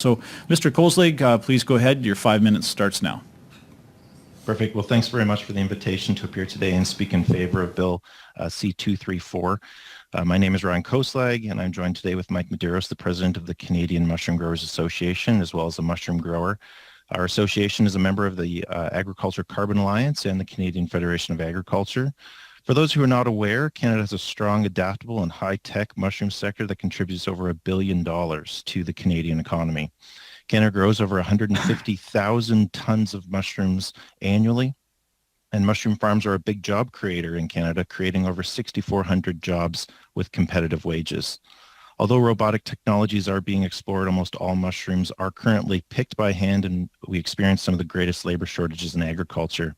So, Mr. Koeslag, please go ahead. Your 5 minutes starts now. Perfect. Well, thanks very much for the invitation to appear today and speak in favor of Bill C-234. My name is Ryan Koeslag, and I'm joined today with Mike Medeiros, the president of the Canadian Mushroom Growers Association, as well as a mushroom grower. Our association is a member of the Agriculture Carbon Alliance and the Canadian Federation of Agriculture. For those who are not aware, Canada has a strong, adaptable, and high-tech mushroom sector that contributes over $1 billion to the Canadian economy. Canada grows over 150,000 tons of mushrooms annually, and mushroom farms are a big job creator in Canada, creating over 6,400 jobs with competitive wages. Although robotic technologies are being explored, almost all mushrooms are currently picked by hand, and we experience some of the greatest labor shortages in agriculture.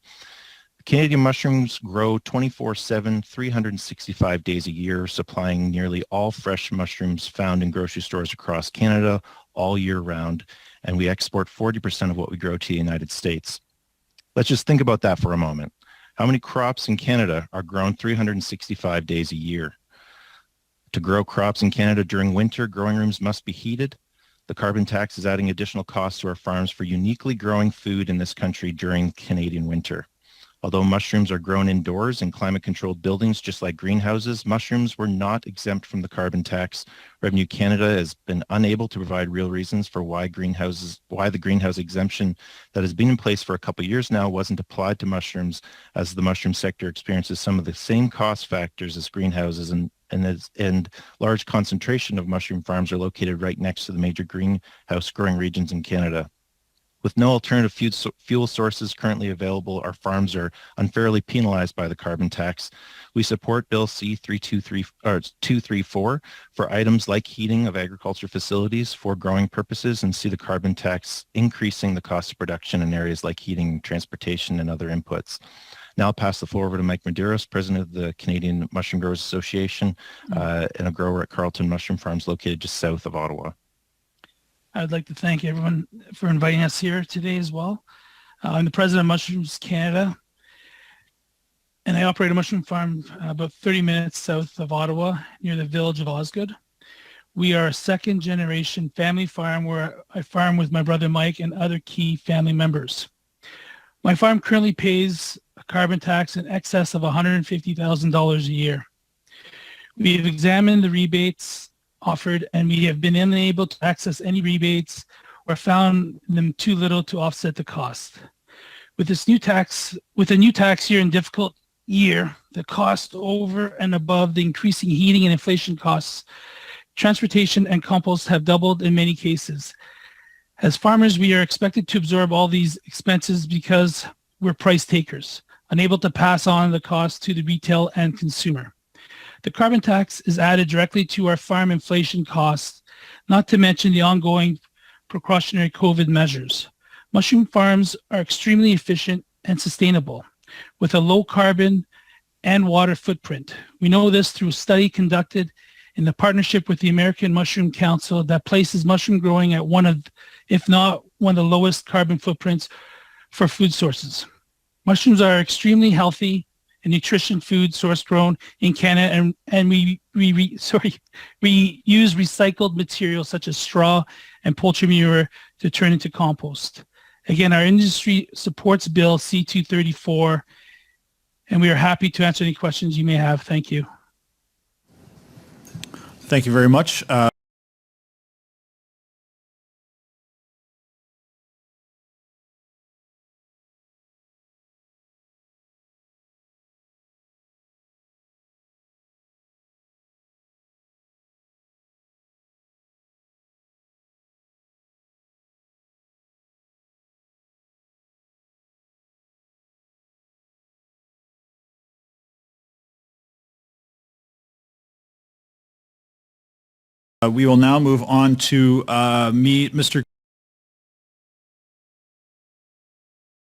Canadian mushrooms grow 24/7, 365 days a year, supplying nearly all fresh mushrooms found in grocery stores across Canada all year round, and we export 40% of what we grow to the United States. Let's just think about that for a moment. How many crops in Canada are grown 365 days a year? To grow crops in Canada during winter, growing rooms must be heated. The carbon tax is adding additional costs to our farms for uniquely growing food in this country during Canadian winter. Although mushrooms are grown indoors in climate-controlled buildings just like greenhouses, mushrooms were not exempt from the carbon tax. Revenue Canada has been unable to provide real reasons for why the greenhouse exemption that has been in place for a couple of years now wasn't applied to mushrooms, as the mushroom sector experiences some of the same cost factors as greenhouses, and large concentration of mushroom farms are located right next to the major greenhouse growing regions in Canada. With no alternative fuel sources currently available, our farms are unfairly penalized by the carbon tax. We support Bill C-234 for items like heating of agriculture facilities for growing purposes, and see the carbon tax increasing the cost of production in areas like heating, transportation, and other inputs. Now I'll pass the floor over to Mike Medeiros, president of the Canadian Mushroom Growers Association, and a grower at Carleton Mushroom Farms located just south of Ottawa. I'd like to thank everyone for inviting us here today as well. I'm the president of Mushrooms Canada, and I operate a mushroom farm about 30 minutes south of Ottawa near the village of Osgood. We are a second generation family farm where I farm with my brother Mike and other key family members. My farm currently pays a carbon tax in excess of $150,000 a year. We have examined the rebates offered, and we have been unable to access any rebates or found them too little to offset the cost. With a new tax year and difficult year, the cost over and above the increasing heating and inflation costs, transportation and compost have doubled in many cases. As farmers, we are expected to absorb all these expenses because we're price takers, unable to pass on the cost to the retail and consumer. The carbon tax is added directly to our farm inflation costs, not to mention the ongoing precautionary COVID measures. Mushroom farms are extremely efficient and sustainable, with a low carbon and water footprint. We know this through a study conducted in the partnership with the American Mushroom Council that places mushroom growing at one of, if not one of the lowest carbon footprints for food sources. Mushrooms are extremely healthy and nutrition food source grown in Canada, and we use recycled materials such as straw and poultry manure to turn into compost. Again, our industry supports Bill C-234, and we are happy to answer any questions you may have. Thank you. Thank you very much. We will now move on to Mr.